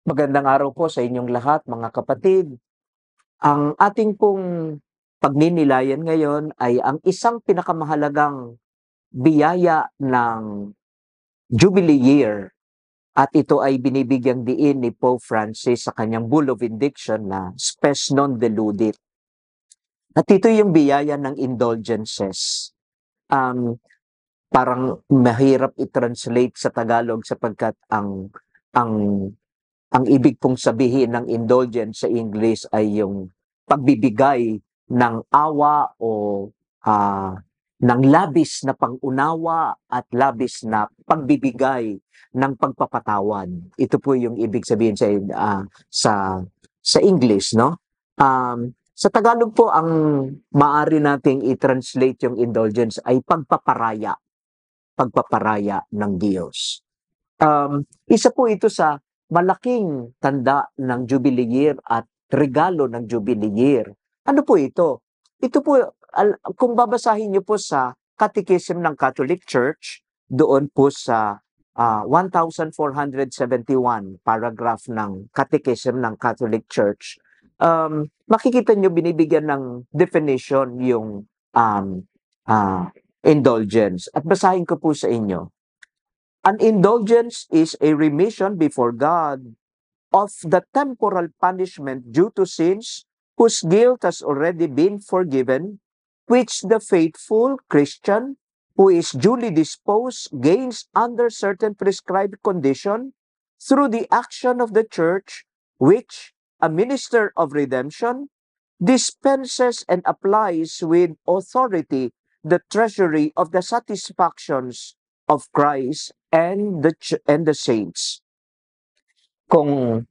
Magandang araw po sa inyong lahat, mga kapatid. Ang ating pong pagninilayan ngayon ay ang isang pinakamahalagang biyaya ng Jubilee Year, at ito ay binibigyang diin ni Pope Francis sa kanyang Bull of Indiction na Spes non deludit. At ito yung biyaya ng indulgences. Um, Parang mahirap i-translate sa Tagalog sapagkat ang ang ibig pong sabihin ng indulgence sa English ay yung pagbibigay ng awa o ah, ng labis na pang-unawa at labis na pagbibigay ng pagpapatawad. Ito po yung ibig sabihin sa English, no? Sa Tagalog po, ang maaari nating i-translate yung indulgence ay pagpaparaya ng Diyos. Isa po ito sa malaking tanda ng Jubilee Year at regalo ng Jubilee Year. Ano po ito? Ito po, kung babasahin niyo po sa Catechism ng Catholic Church, doon po sa 1471 paragraph ng Catechism ng Catholic Church, makikita niyo binibigyan ng definition yung indulgence. At basahin ko po sa inyo. An indulgence is a remission before God of the temporal punishment due to sins whose guilt has already been forgiven, which the faithful Christian who is duly disposed gains under certain prescribed condition through the action of the Church, which, a minister of redemption, dispenses and applies with authority the treasury of the satisfactions of Christ and the saints. Kung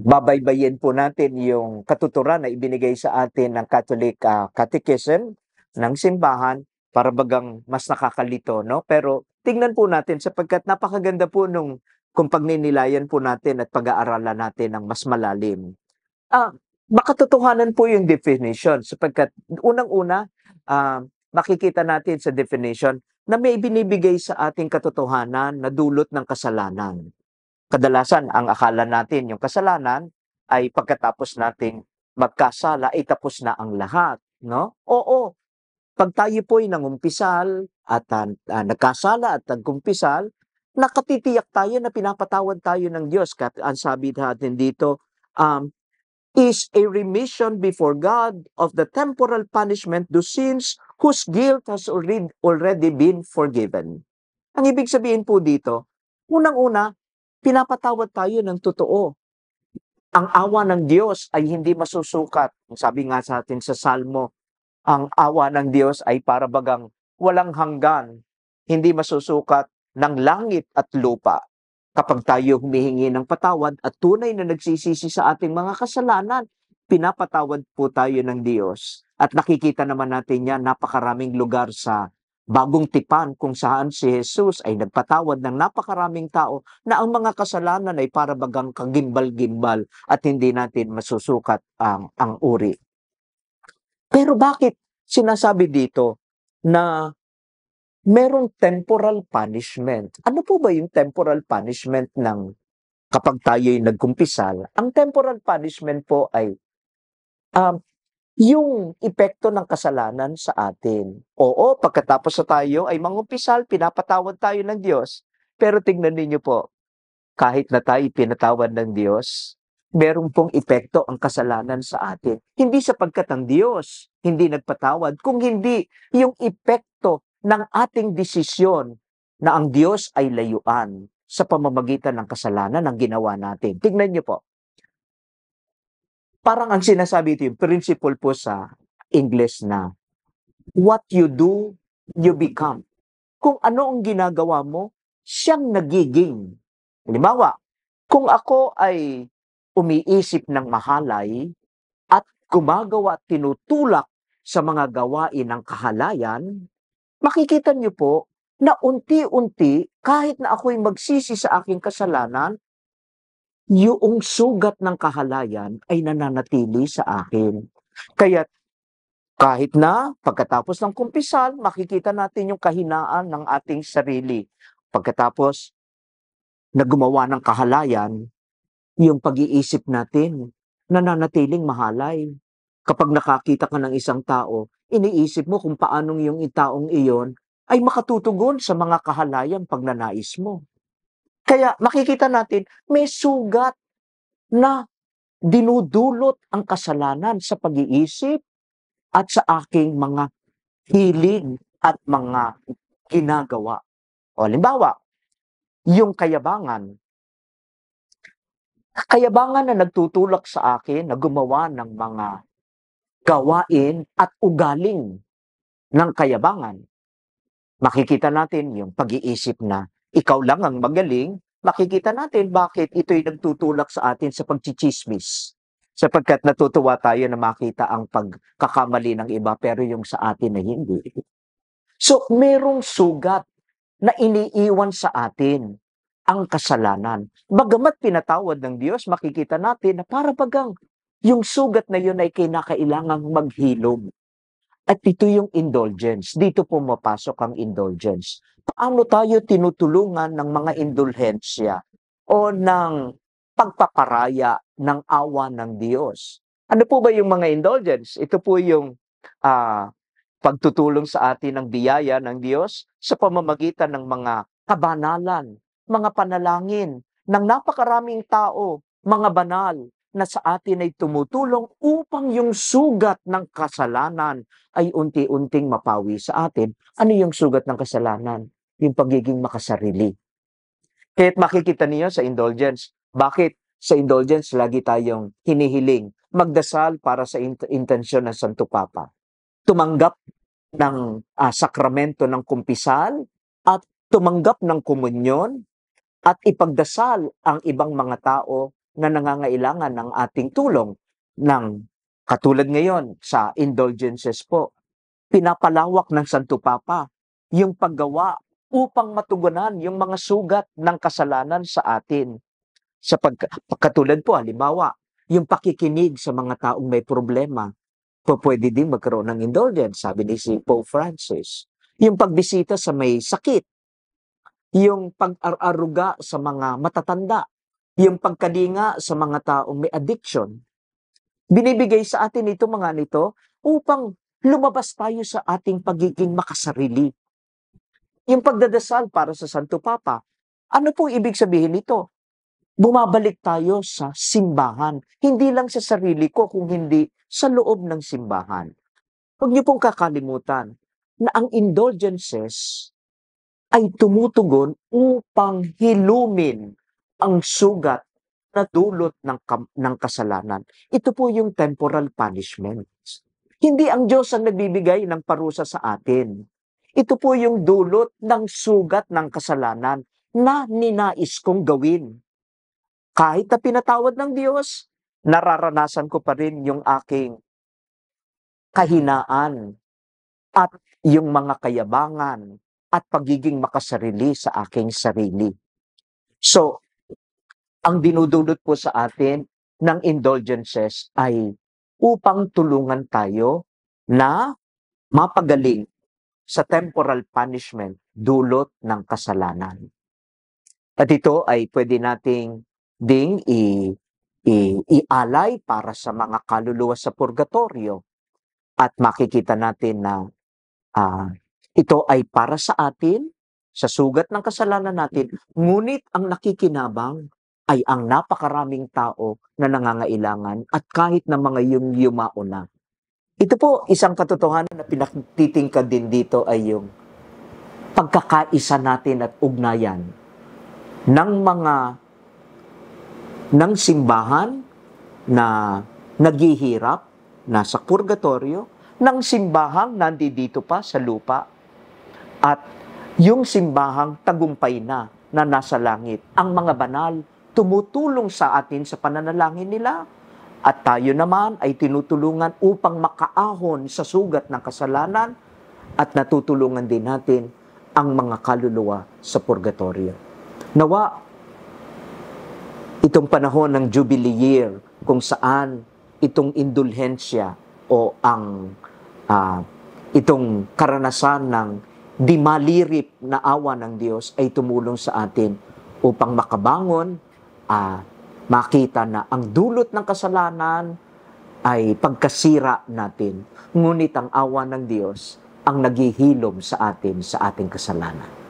babaybayin po natin yung katuturan na ibinigay sa atin ng Catholic Catechism ng simbahan, para bagang mas nakakalito, no? Pero tingnan po natin sapagkat napakaganda po nung kung pagninilayan po natin at pag-aaralan natin ng mas malalim. Makatotohanan po yung definition sapagkat unang-una, makikita natin sa definition na may binibigay sa ating katotohanan na dulot ng kasalanan. Kadalasan, ang akala natin yung kasalanan ay pagkatapos nating magkasala ay tapos na ang lahat, no? Oo, pag tayo po ay nangumpisal at nagkasala at nagkumpisal, nakatitiyak tayo na pinapatawad tayo ng Diyos. Ang sabi natin dito, is a remission before God of the temporal punishment to sins whose guilt has already been forgiven. Ang ibig sabihin po dito, unang-una, pinapatawad tayo ng totoo. Ang awa ng Diyos ay hindi masusukat. Sabi nga sa atin sa Salmo, ang awa ng Diyos ay para bagang walang hanggan, hindi masusukat ng langit at lupa. Kapag tayo humihingi ng patawad at tunay na nagsisisi sa ating mga kasalanan, pinapatawad po tayo ng Diyos. At nakikita naman natin yan, napakaraming lugar sa Bagong Tipan kung saan si Jesus ay nagpatawad ng napakaraming tao na ang mga kasalanan ay para bagang kagimbal-gimbal at hindi natin masusukat ang uri. Pero bakit sinasabi dito na merong temporal punishment? Ano po ba yung temporal punishment ng kapag tayo'y nagkumpisal? Ang temporal punishment po ay yung epekto ng kasalanan sa atin. Oo, pagkatapos na tayo ay mangumpisal, pinapatawad tayo ng Diyos. Pero tingnan ninyo po, kahit na tayo pinatawad ng Diyos, meron pong epekto ang kasalanan sa atin. Hindi sapagkat ang Diyos hindi nagpatawad, kung hindi yung epekto ng ating desisyon na ang Diyos ay layuan sa pamamagitan ng kasalanan ng ginawa natin. Tingnan niyo po. Parang ang sinasabi ito, yung principle po sa English na, what you do, you become. Kung ano ang ginagawa mo, siyang nagiging. Halimbawa, kung ako ay umiisip ng mahalay at gumagawa at tinutulak sa mga gawain ng kahalayan, makikita niyo po na unti-unti, kahit na ako'y magsisi sa aking kasalanan, yung sugat ng kahalayan ay nananatili sa akin. Kaya kahit na pagkatapos ng kumpisal, makikita natin yung kahinaan ng ating sarili. Pagkatapos na gumawa ng kahalayan, yung pag-iisip natin nananatiling mahalay. Kapag nakakita ka ng isang tao, iniisip mo kung paanong yung taong iyon ay makatutugon sa mga kahalayang pagnanais mo. Kaya makikita natin may sugat na dinudulot ang kasalanan sa pag-iisip at sa aking mga hilig at mga ginagawa. O halimbawa, yung kayabangan na nagtutulak sa akin na gumawa ng mga gawain at ugaling ng kayabangan. Makikita natin yung pag-iisip na ikaw lang ang magaling, makikita natin bakit ito'y nagtutulak sa atin sa pagchichismis. Sapagkat natutuwa tayo na makita ang pagkakamali ng iba pero yung sa atin ay hindi. So, merong sugat na iniiwan sa atin ang kasalanan. Bagamat pinatawad ng Diyos, makikita natin na para bagang yung sugat na yun ay kinakailangang maghilom. At ito yung indulgence. Dito pumapasok ang indulgence. Paano tayo tinutulungan ng mga indulhensya o ng pagpaparaya ng awa ng Diyos? Ano po ba yung mga indulgence? Ito po yung pagtutulong sa atin ng biyaya ng Diyos sa pamamagitan ng mga kabanalan, mga panalangin ng napakaraming tao, mga banal na sa atin ay tumutulong upang yung sugat ng kasalanan ay unti-unting mapawi sa atin. Ano yung sugat ng kasalanan? Yung pagiging makasarili. Kaya't makikita niyo sa indulgence, bakit sa indulgence lagi tayong hinihiling magdasal para sa intensyon ng Santo Papa, tumanggap ng sakramento ng kumpisal at tumanggap ng komunyon at ipagdasal ang ibang mga tao na nangangailangan ng ating tulong. Katulad ngayon sa indulgences po, pinapalawak ng Santo Papa yung paggawa upang matugunan yung mga sugat ng kasalanan sa atin. Katulad po, halimbawa, yung pakikinig sa mga taong may problema, pwede din magkaroon ng indulgence, sabi ni si Pope Francis. Yung pagbisita sa may sakit, yung pag-aruga sa mga matatanda, yung pagkalinga sa mga taong may addiction. Binibigay sa atin ito mga nito upang lumabas tayo sa ating pagiging makasarili. Yung pagdadasal para sa Santo Papa, ano po ibig sabihin nito? Bumabalik tayo sa simbahan. Hindi lang sa sarili ko, kung hindi sa loob ng simbahan. Huwag niyo pong kakalimutan na ang indulgences ay tumutugon upang hilumin ang sugat na dulot ng kasalanan. Ito po yung temporal punishment. Hindi ang Diyos ang nagbibigay ng parusa sa atin. Ito po yung dulot ng sugat ng kasalanan na ninais kong gawin. Kahit na pinatawad ng Diyos, nararanasan ko pa rin yung aking kahinaan at yung mga kayabangan at pagiging makasarili sa aking sarili. So, ang dinudulot po sa atin ng indulgences ay upang tulungan tayo na mapagaling sa temporal punishment dulot ng kasalanan. At ito ay pwede nating ding ialay para sa mga kaluluwa sa purgatorio. At makikita natin na ito ay para sa atin, sa sugat ng kasalanan natin, ngunit ang nakikinabang ay ang napakaraming tao na nangangailangan at kahit na mga yumao na. Ito po, isang katotohanan na pinatitingkad din dito ay yung pagkakaisa natin at ugnayan ng simbahan na naghihirap, nasa purgatorio, ng simbahang nandito pa sa lupa, at yung simbahang tagumpay na nasa langit. Ang mga banal tumutulong sa atin sa pananalangin nila at tayo naman ay tinutulungan upang makaahon sa sugat ng kasalanan at natutulungan din natin ang mga kaluluwa sa purgatorio. Nawa, itong panahon ng Jubilee Year kung saan itong indulhensya o itong karanasan ng di malirip na awa ng Diyos ay tumulong sa atin upang makabangon makita na ang dulot ng kasalanan ay pagkasira natin. Ngunit ang awa ng Diyos ang naghihilom sa atin sa ating kasalanan.